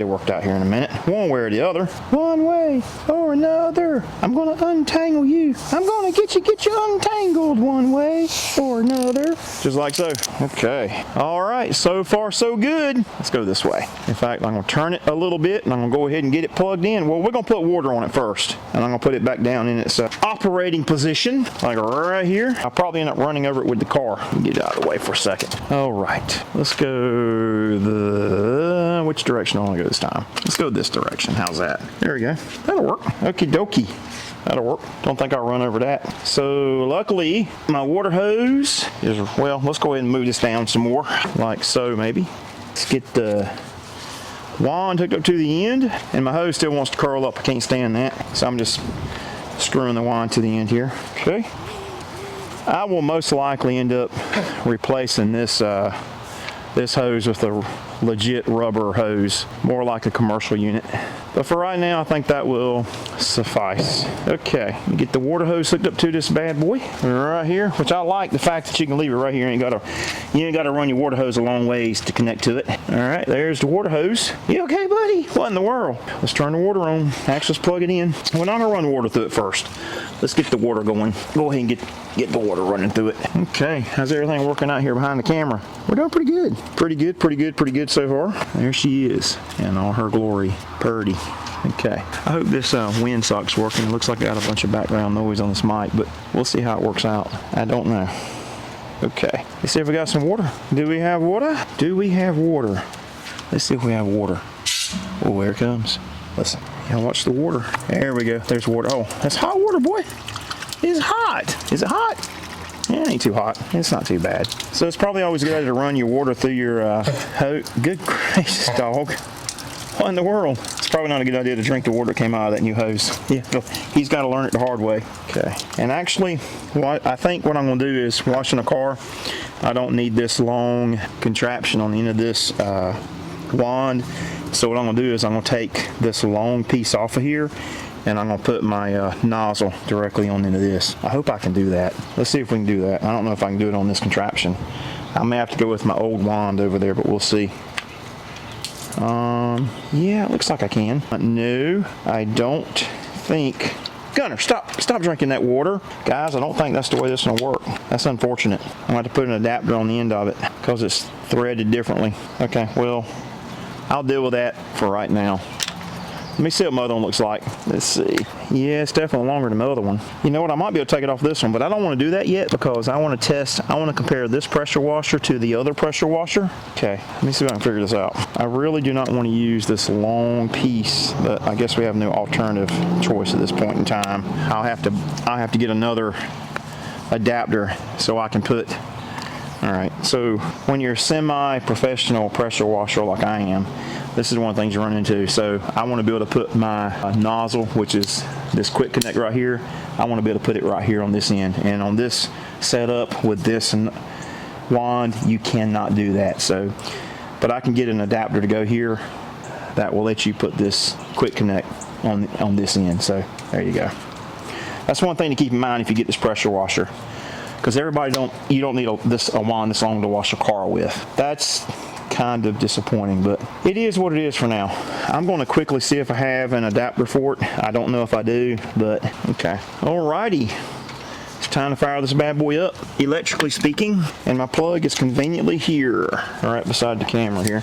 worked out here in a minute. One way or the other. One way or another. I'm gonna untangle you. I'm gonna get you untangled one way or another. Just like so. Okay. All right. So far, so good. Let's go this way. In fact, I'm gonna turn it a little bit, and I'm gonna go ahead and get it plugged in. Well, we're gonna put water on it first, and I'm gonna put it back down in its operating position, like right here. I'll probably end up running over it with the car. Get it out of the way for a second. All right. Let's go which direction I want to go this time? Let's go this direction. How's that? There we go. That'll work. Okie dokie. That'll work. Don't think I'll run over that. So luckily, my water hose is, well, let's go ahead and move this down some more. Like so, maybe. Let's get the wand hooked up to the end, and my hose still wants to curl up. I can't stand that. So I'm just screwing the wand to the end here. Okay. I will most likely end up replacing this this hose with a legit rubber hose, more like a commercial unit. But for right now, I think that will suffice. Okay, get the water hose hooked up to this bad boy right here, which I like the fact that you can leave it right here. You ain't gotta run your water hose a long ways to connect to it. All right, there's the water hose. You okay, buddy? What in the world? Let's turn the water on. Actually, let's plug it in. We're not gonna run water through it first. Let's get the water going. Go ahead and get the water running through it. Okay, how's everything working out here behind the camera? We're doing pretty good. Pretty good so far. There she is in all her glory. Purdy. Okay, I hope this windsock's working. It looks like I got a bunch of background noise on this mic, but we'll see how it works out. I don't know. Okay, let's see if we got some water. Do we have water? Do we have water? Let's see if we have water. Oh, here it comes. Listen, yeah, watch the water. There we go. There's water. Oh, that's hot water, boy. It's hot. Is it hot? Yeah, it ain't too hot. It's not too bad. So it's probably always a good idea to run your water through your hose. Good gracious, dog. What in the world? It's probably not a good idea to drink the water that came out of that new hose. Yeah, he's got to learn it the hard way. Okay. And actually, I think what I'm going to do is washing a car. I don't need this long contraption on the end of this wand. So what I'm going to do is I'm going to take this long piece off of here, and I'm going to put my nozzle directly on into this. I hope I can do that. Let's see if we can do that. I don't know if I can do it on this contraption. I may have to go with my old wand over there, but we'll see. Yeah, it looks like I can. No, I don't think. Gunner, stop drinking that water. Guys, I don't think that's the way this will work. That's unfortunate. I'm going to have to put an adapter on the end of it because it's threaded differently. Okay, well, I'll deal with that for right now. Let me see what my other one looks like. Let's see. Yeah, it's definitely longer than the other one. You know what? I might be able to take it off this one, but I don't want to do that yet because I want to test. I want to compare this pressure washer to the other pressure washer. Okay, let me see if I can figure this out. I really do not want to use this long piece, but I guess we have no alternative choice at this point in time. I'll have to get another adapter so I can put. All right, so when you're a semi-professional pressure washer like I am, this is one of the things you run into. So I want to be able to put my nozzle, which is this quick connect right here, I want to be able to put it right here on this end. And on this setup with this wand, you cannot do that. So, but I can get an adapter to go here that will let you put this quick connect on this end. So there you go. That's one thing to keep in mind if you get this pressure washer, because everybody you don't need a wand this long to wash a car with. That's kind of disappointing, but it is what it is for now. I'm going to quickly see if I have an adapter for it. I don't know if I do, but okay. Alrighty. It's time to fire this bad boy up, electrically speaking, and my plug is conveniently here, right beside the camera here.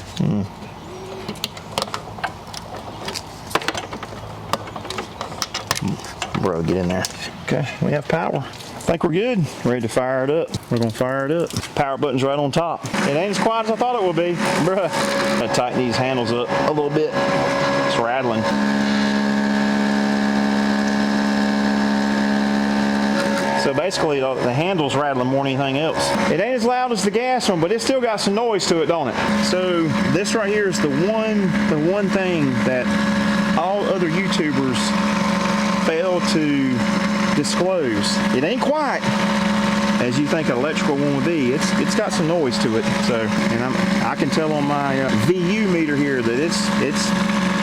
Bro, get in there. Okay, we have power. I think we're good. Ready to fire it up. We're gonna fire it up. Power button's right on top. It ain't as quiet as I thought it would be. Bruh. I'm gonna tighten these handles up a little bit. It's rattling. So basically the handle's rattling more than anything else. It ain't as loud as the gas one, but it's still got some noise to it, don't it? So this right here is the one thing that all other YouTubers fail to disclose. It ain't quite as you think an electrical one would be. It's got some noise to it. So, and I can tell on my VU meter here that it's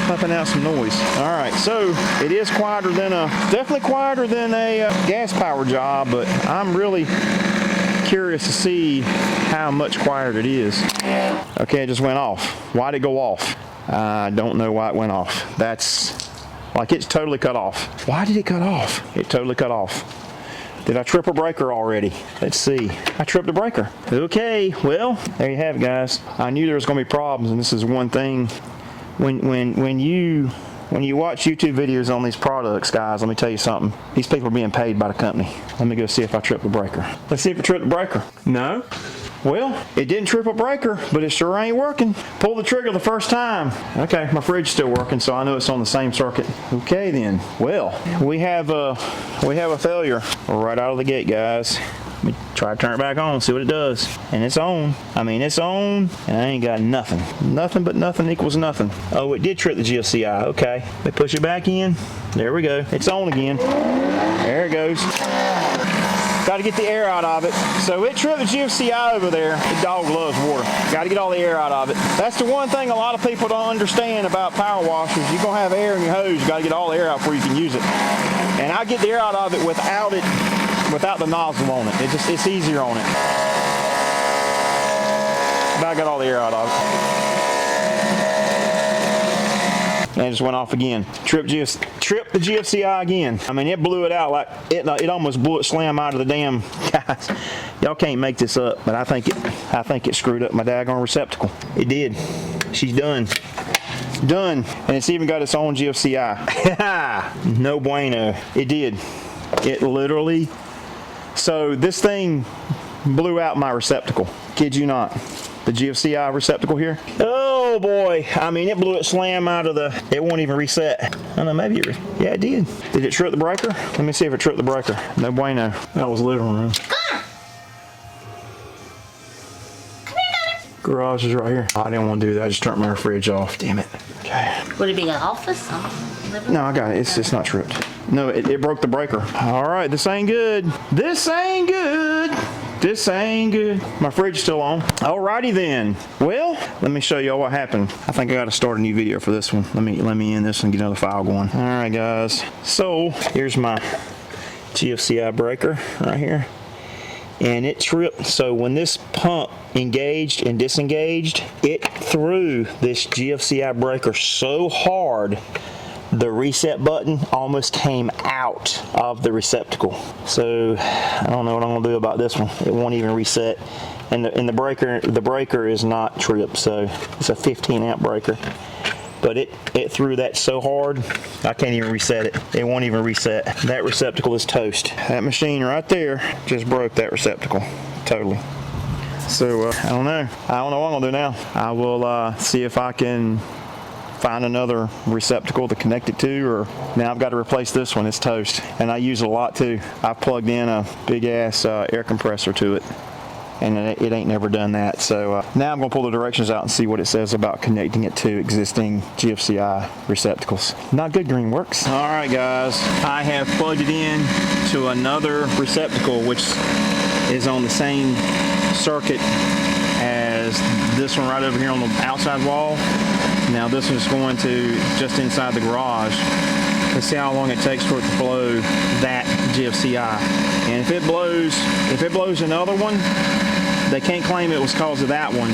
pumping out some noise. All right, so it is quieter than definitely quieter than a gas power job, but I'm really curious to see how much quieter it is. Okay, it just went off. Why'd it go off? I don't know why it went off. That's like it's totally cut off. Why did it cut off? It totally cut off. Did I trip a breaker already? Let's see. I tripped a breaker. Okay, well, there you have it, guys. I knew there was going to be problems, and this is one thing. When you watch YouTube videos on these products, guys, let me tell you something. These people are being paid by the company. Let me go see if I tripped the breaker. Let's see if it tripped the breaker. No. Well, it didn't trip a breaker, but it sure ain't working. Pull the trigger the first time. Okay, my fridge's still working, so I know it's on the same circuit. Okay then. Well, we have a failure right out of the gate, guys. Let me try to turn it back on, see what it does. And it's on. I mean, it's on, and I ain't got nothing. Nothing but nothing equals nothing. Oh, it did trip the GFCI. Okay. Let me push it back in. There we go. It's on again. There it goes. Got to get the air out of it. So it tripped the GFCI over there. The dog loves water. Got to get all the air out of it. That's the one thing a lot of people don't understand about power washers. You're going to have air in your hose. You got to get all the air out before you can use it. And I get the air out of it without the nozzle on it. It's easier on it. But I got all the air out of it. And it just went off again. Tripped the GFCI again. I mean, it blew it out like it almost blew it slam out of the damn guys. Y'all can't make this up, but I think it screwed up my daggone receptacle. It did. She's done. Done. And it's even got its own GFCI. No bueno. It did. It literally. So this thing blew out my receptacle. Kid you not. The GFCI receptacle here. Oh boy. I mean, it blew it slam out of the, it won't even reset. I don't know, maybe yeah, it did. Did it trip the breaker? Let me see if it tripped the breaker. No bueno. That was living room. Garage is right here. I didn't want to do that. I just turned my fridge off. Damn it. Okay. Would it be an office? No, I got it. It's not tripped. No, it broke the breaker. All right, this ain't good. This ain't good. This ain't good. My fridge is still on. Alrighty then. Well, let me show y'all what happened. I think I got to start a new video for this one. Let me end this and get another file going. All right, guys. So here's my GFCI breaker right here. And it tripped. So when this pump engaged and disengaged, it threw this GFCI breaker so hard the reset button almost came out of the receptacle. So I don't know what I'm gonna do about this one. It won't even reset. And the breaker is not tripped, so it's a 15 amp breaker. But it threw that so hard, I can't even reset it. It won't even reset. That receptacle is toast. That machine right there just broke that receptacle, totally. So I don't know what I'm gonna do now. I will see if I can find another receptacle to connect it to, or now I've got to replace this one. It's toast, and I use it a lot too. I've plugged in a big ass air compressor to it, and it ain't never done that. So now I'm gonna pull the directions out and see what it says about connecting it to existing GFCI receptacles. Not good, Greenworks. All right, guys, I have plugged it in to another receptacle, which is on the same circuit as this one right over here on the outside wall. Now this one's going to just inside the garage. Let's see how long it takes for it to blow that GFCI. And if it blows another one, they can't claim it was because of that one.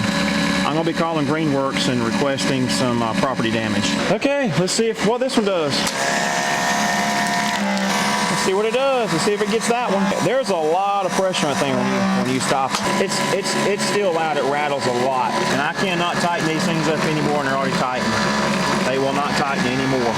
I'm gonna be calling Greenworks and requesting some property damage. Okay, let's see what this one does. Let's see what it does. Let's see if it gets that one. There's a lot of pressure on that thing when you stop. It's still loud. It rattles a lot, and I cannot tighten these things up anymore, and they're already tightened. They will not tighten anymore.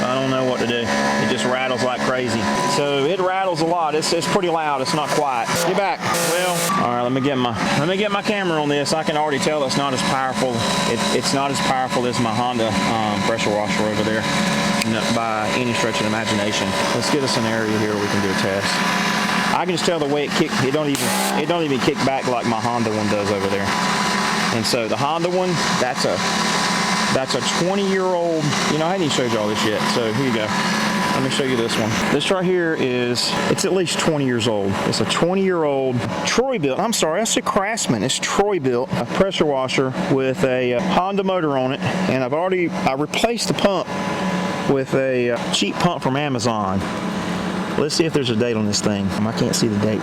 I don't know what to do. It just rattles like crazy. So it rattles a lot. It's pretty loud. It's not quiet. Get back. Well, all right. Let me get my camera on this. I can already tell it's not as powerful. It's not as powerful as my Honda pressure washer over there, by any stretch of the imagination. Let's get us an area here where we can do a test. I can just tell the way it kicks. It don't even kick back like my Honda one does over there. And so the Honda one, that's a 20-year-old, you know, I hadn't even showed you all this yet, so here you go. Let me show you this one. This right here it's at least 20 years old. It's a 20-year-old Troy-built, I'm sorry, I said Craftsman. It's Troy-built, a pressure washer with a Honda motor on it, and I replaced the pump with a cheap pump from Amazon. Let's see if there's a date on this thing. I can't see the date.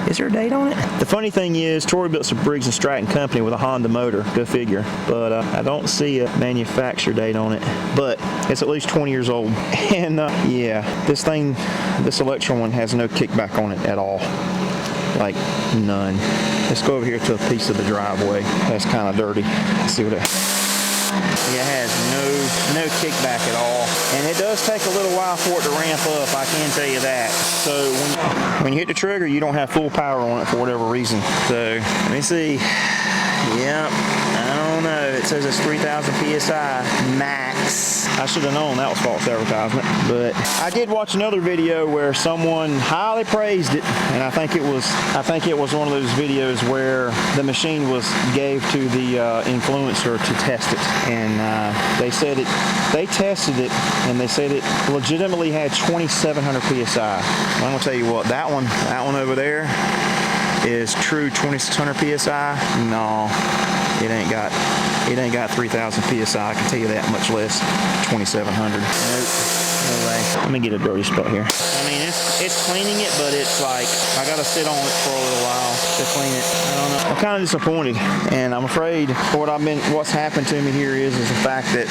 Is there a date on it? The funny thing is, Troy built a Briggs & Stratton company with a Honda motor, go figure. But I don't see a manufacture date on it. But it's at least 20 years old. And yeah, this Electron one has no kickback on it at all. Like, none. Let's go over here to a piece of the driveway that's kind of dirty. Let's see what it It has no kickback at all, and it does take a little while for it to ramp up, I can tell you that. So when you hit the trigger, you don't have full power on it for whatever reason. So let me see. Yep, I don't know. It says it's 3,000 PSI max. I should have known that was false advertisement, but I did watch another video where someone highly praised it, and I think it was one of those videos where the machine gave to the influencer to test it, and they said they tested it, and they said it legitimately had 2,700 PSI. I'm gonna tell you what, that one over there is true 2,600 PSI. No, it ain't got 3,000 PSI. I can tell you that, much less 2,700. Nope, no way. Let me get a dirty spot here. I mean, it's cleaning it, but it's like I gotta sit on it for a little while to clean it. I don't know. I'm kind of disappointed, and I'm afraid what's happened to me here is the fact that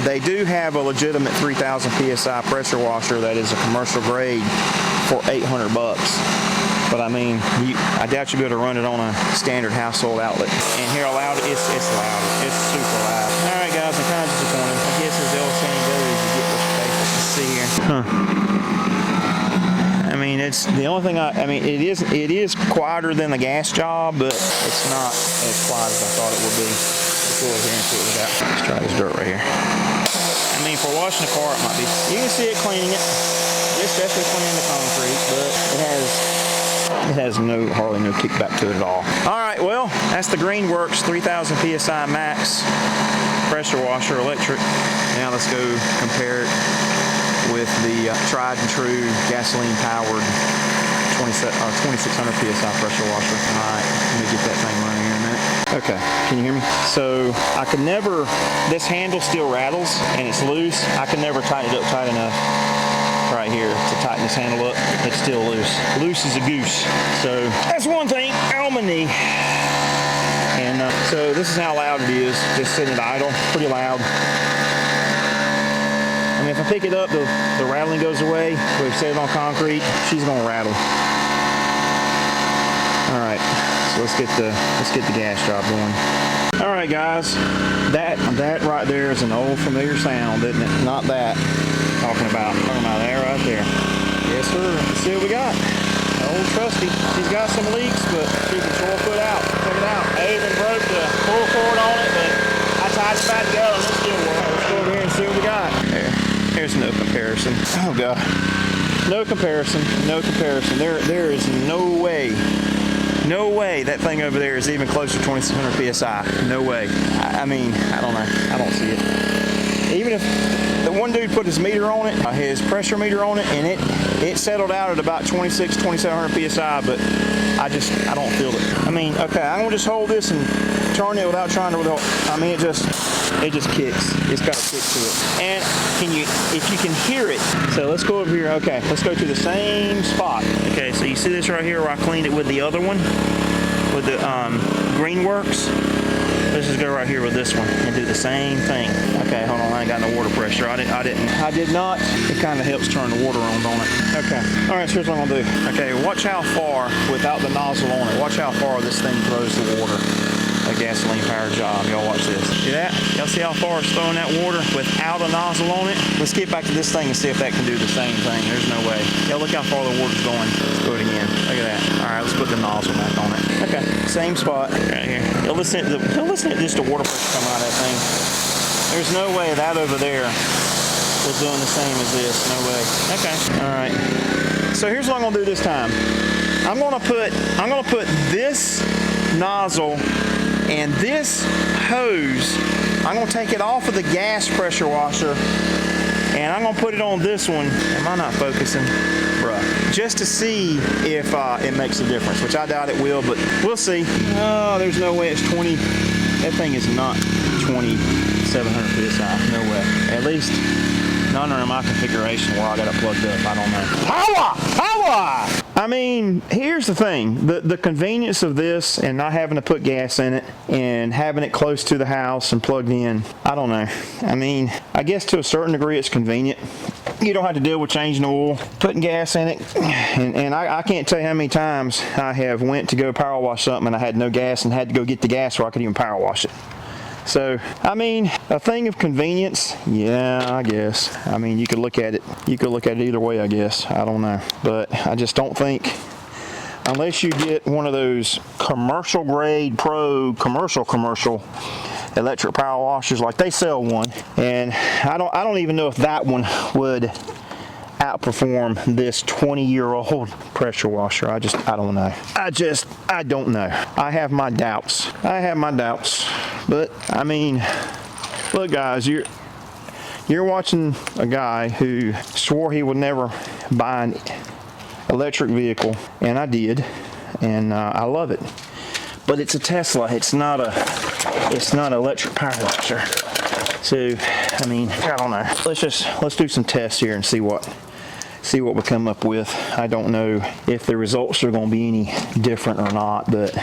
they do have a legitimate 3,000 PSI pressure washer that is a commercial grade for $800. But I mean, I doubt you'll be able to run it on a standard household outlet. And hear how loud it's loud. It's super loud. All right, guys, I'm kind of disappointed. I guess as the old saying goes, you get what you pay for. Let's see here. I mean, it's the only thing. It is quieter than the gas job, but it's not as quiet as I thought it would be. Let's go over here and see what we got. Let's try this dirt right here. I mean, for washing the car, it might be. You can see it cleaning it. It's definitely cleaning the concrete, but it has hardly no kickback to it at all. All right, well, that's the Greenworks 3,000 PSI max pressure washer electric. Now let's go compare it with the tried and true gasoline powered 2,600 PSI pressure washer. All right, let me get that thing running here in a minute. Okay, can you hear me? So I could never, this handle still rattles and it's loose. I could never tighten it up tight enough right here to tighten this handle up. It's still loose. Loose as a goose. So that's one thing on my knee. And so this is how loud it is, just sitting at idle. Pretty loud. I mean, if I pick it up, the rattling goes away. But if I set it on concrete, she's gonna rattle. All right, so let's get the gas job going. All right, guys, that right there is an old familiar sound, isn't it? Not that. Talking about that right there. Yes, sir. Let's see what we got. Old trusty. She's got some leaks, but she can sure put out. Check it out. I even broke the pull cord on it, but I tied it back together and it still works. Let's go over here and see what we got. There's no comparison. Oh God. No comparison. No comparison. There is no way that thing over there is even close to 2,600 PSI. No way. I mean, I don't know. I don't see it. Even if the one dude put his meter on it, his pressure meter on it, and it settled out at about 2,700 PSI, but I don't feel it. I mean, okay, I'm gonna just hold this and turn it without trying to, I mean, it just kicks. It's got a kick to it. And if you can hear it, so let's go over here. Okay, let's go to the same spot. Okay, so you see this right here where I cleaned it with the other one, with the Greenworks. Let's just go right here with this one and do the same thing. Okay, hold on, I ain't got no water pressure. I did not. It kind of helps turn the water on, don't it? Okay, all right, so here's what I'm gonna do. Okay, watch how far, without the nozzle on it, watch how far this thing throws the water. A gasoline powered job. Y'all watch this. See that? Y'all see how far it's throwing that water without a nozzle on it? Let's get back to this thing and see if that can do the same thing. There's no way. Yeah, look how far the water's going. Let's do it again. Look at that. All right, let's put the nozzle back on it. Okay, same spot right here. You'll listen to just the water pressure coming out of that thing. There's no way that over there was doing the same as this. No way. Okay. All right. So here's what I'm gonna do this time. I'm gonna put this nozzle and this hose, I'm gonna take it off of the gas pressure washer and I'm gonna put it on this one. Am I not focusing? Bruh. Just to see if it makes a difference, which I doubt it will, but we'll see. Oh, there's no way it's 20. That thing is not 2,700 PSI. No way. At least not under my configuration where I got it plugged up. I don't know. Power! I mean, here's the thing. The convenience of this and not having to put gas in it and having it close to the house and plugged in, I don't know. I mean, I guess to a certain degree it's convenient. You don't have to deal with changing the oil, putting gas in it. And I can't tell you how many times I have went to go power wash something and I had no gas and had to go get the gas so I could even power wash it. So, I mean, a thing of convenience, yeah, I guess. I mean, you could look at it either way, I guess. I don't know. But I just don't think, unless you get one of those commercial grade commercial electric power washers, like they sell one, and I don't even know if that one would outperform this 20-year-old pressure washer. I don't know. I don't know. I have my doubts. But I mean, look guys, you're watching a guy who swore he would never buy an electric vehicle, and I did, and I love it. But it's a Tesla. It's not an electric power washer. So, I mean, I don't know. Let's do some tests here and see what we come up with. I don't know if the results are going to be any different or not, but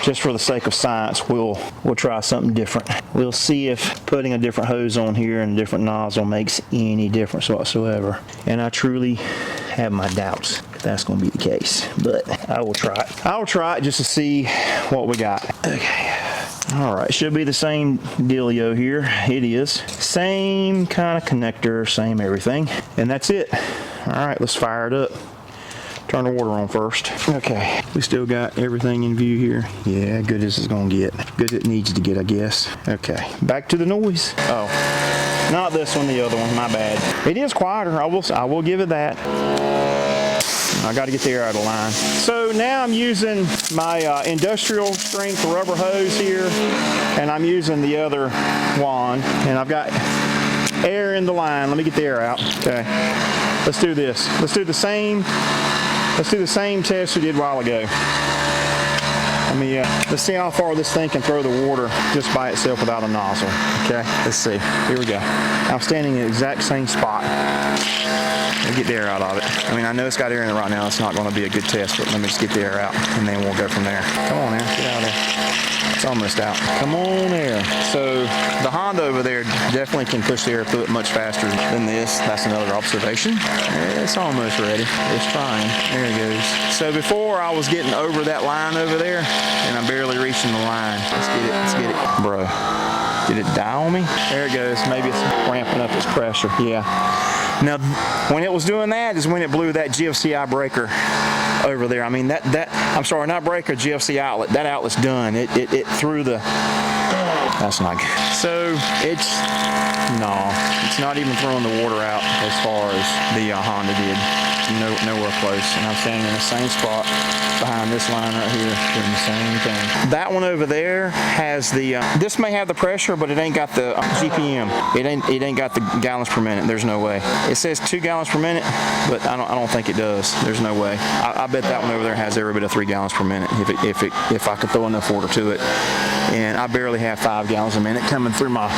just for the sake of science, we'll try something different. We'll see if putting a different hose on here and a different nozzle makes any difference whatsoever. And I truly have my doubts if that's going to be the case, but I will try it. I will try it just to see what we got. Okay. All right, should be the same dealio here. It is. Same kind of connector, same everything. And that's it. All right, let's fire it up. Turn the water on first. Okay, we still got everything in view here. Yeah, good as it's gonna get. Good as it needs to get, I guess. Okay, back to the noise. Oh, not this one, the other one, my bad. It is quieter, I will give it that. I gotta get the air out of line. So now I'm using my industrial strength rubber hose here, and I'm using the other wand, and I've got air in the line. Let me get the air out. Okay, let's do this. Let's do the same test we did a while ago. Let's see how far this thing can throw the water just by itself without a nozzle. Okay, let's see. Here we go. I'm standing in the exact same spot. Let me get the air out of it. I mean, I know it's got air in it right now. It's not going to be a good test, but let me just get the air out, and then we'll go from there. Come on, air. Get out of there. It's almost out. Come on, air. So the Honda over there definitely can push the air through it much faster than this. That's another observation. It's almost ready. It's trying. There it goes. So before I was getting over that line over there, and I'm barely reaching the line. Let's get it. Let's get it. Bro, did it die on me? There it goes. Maybe it's ramping up its pressure. Yeah. Now, when it was doing that is when it blew that GFCI breaker over there. I mean, I'm sorry, not breaker, GFCI outlet. That outlet's done. It threw the, that's not good. So, it's not even throwing the water out as far as the Honda did. Nowhere close. And I'm standing in the same spot behind this line right here, doing the same thing. That one over there has the, this may have the pressure, but it ain't got the GPM. It ain't got the gallons per minute. There's no way. It says 2 gallons per minute, but I don't think it does. There's no way. I bet that one over there has every bit of 3 gallons per minute if I could throw enough water to it. And I barely have 5 gallons a minute coming through my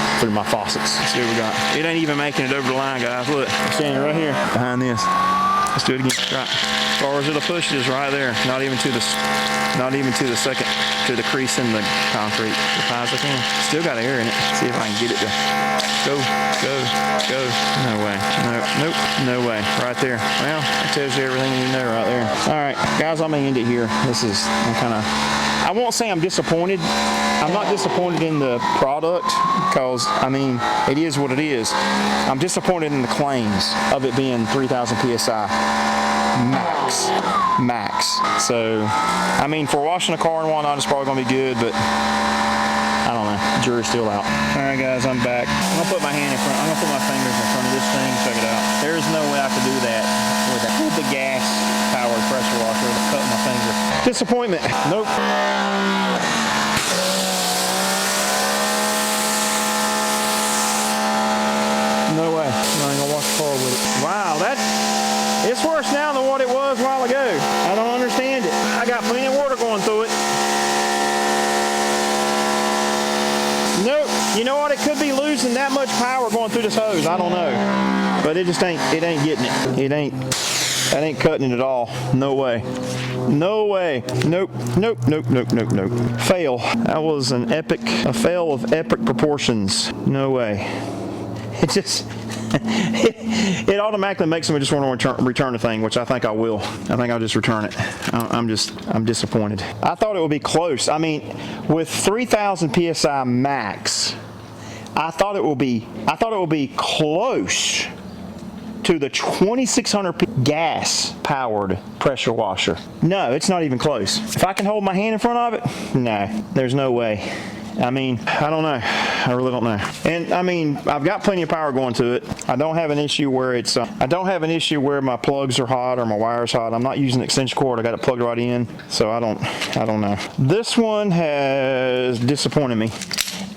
faucets. Let's see what we got. It ain't even making it over the line, guys. Look, I'm standing right here behind this. Let's do it again. Right. As far as it'll push it is right there. Not even to the second, to the crease in the concrete. As high as I can. Still got air in it. See if I can get it to go. No way. Nope. No way. Right there. Well, that tells you everything you know right there. All right, guys, I'm gonna end it here. I won't say I'm disappointed. I'm not disappointed in the product because, I mean, it is what it is. I'm disappointed in the claims of it being 3,000 PSI max. So, I mean, for washing a car and whatnot, it's probably gonna be good, but I don't know. Jury's still out. All right, guys, I'm back. I'm gonna put my fingers in front of this thing. Check it out. There's no way I could do that with the gas-powered pressure washer. It's cutting my finger. Disappointment. Nope. No way. I ain't gonna wash the car with it. Wow, it's worse now than what it was a while ago. I don't understand it. I got plenty of water going through it. Nope. You know what? It could be losing that much power going through this hose. I don't know. But it just ain't getting it. That ain't cutting it at all. No way. No way. Nope. Fail. That was a fail of epic proportions. No way. It just, it automatically makes me just want to return the thing, which I think I will. I think I'll just return it. I'm disappointed. I thought it would be close. I mean, with 3,000 PSI max, I thought it will be close to the 2,600 gas-powered pressure washer. No, it's not even close. If I can hold my hand in front of it, no, there's no way. I mean, I don't know. I really don't know. And I mean, I've got plenty of power going to it. I don't have an issue where my plugs are hot or my wire's hot. I'm not using an extension cord. I got it plugged right in. So I don't know. This one has disappointed me.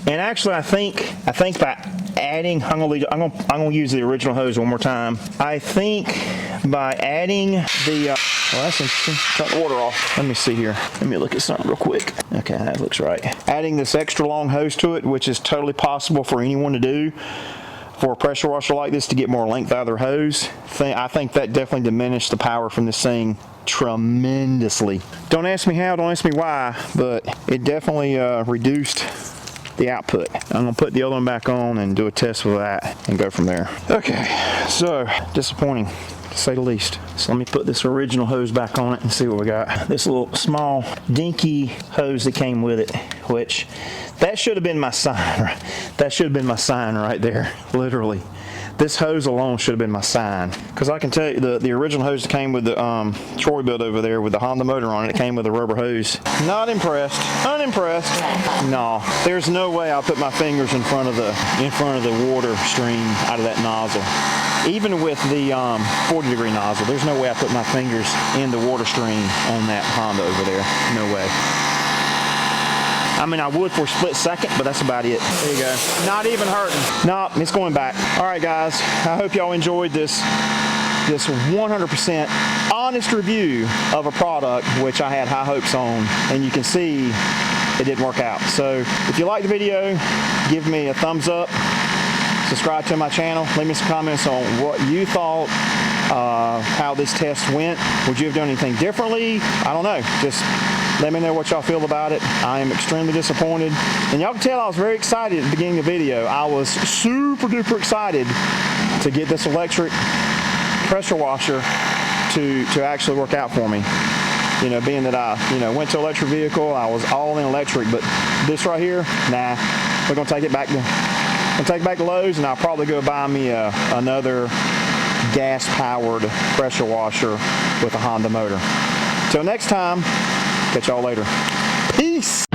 And actually, I think by adding, I'm gonna use the original hose one more time. I think by adding the, well, that's interesting. Cut the water off. Let me see here. Let me look at something real quick. Okay, that looks right. Adding this extra long hose to it, which is totally possible for anyone to do, for a pressure washer like this to get more length out of their hose, I think that definitely diminished the power from this thing tremendously. Don't ask me how, don't ask me why, but it definitely reduced the output. I'm gonna put the other one back on and do a test with that and go from there. Okay, so disappointing to say the least. So let me put this original hose back on it and see what we got. This little small dinky hose that came with it, which that should have been my sign. Right? That should have been my sign right there, literally. This hose alone should have been my sign. Because I can tell you, the original hose that came with the Troy build over there with the Honda motor on it, it came with a rubber hose. Not impressed. Unimpressed. No, there's no way I'll put my fingers in front of the water stream out of that nozzle. Even with the 40-degree nozzle, there's no way I put my fingers in the water stream on that Honda over there. No way. I mean, I would for a split second, but that's about it. There you go. Not even hurting. No, it's going back. All right, guys. I hope y'all enjoyed this 100% honest review of a product which I had high hopes on, and you can see it didn't work out. So if you liked the video, give me a thumbs up. Subscribe to my channel. Leave me some comments on what you thought, how this test went. Would you have done anything differently? I don't know. Just let me know what y'all feel about it. I am extremely disappointed. And y'all can tell I was very excited at the beginning of the video. I was super duper excited to get this electric pressure washer to actually work out for me. You know, being that I, went to electric vehicle, I was all in electric, but this right here, nah. We're gonna take it back to Lowe's, and I'll probably go buy me another gas-powered pressure washer with a Honda motor. Till next time, catch y'all later. Peace.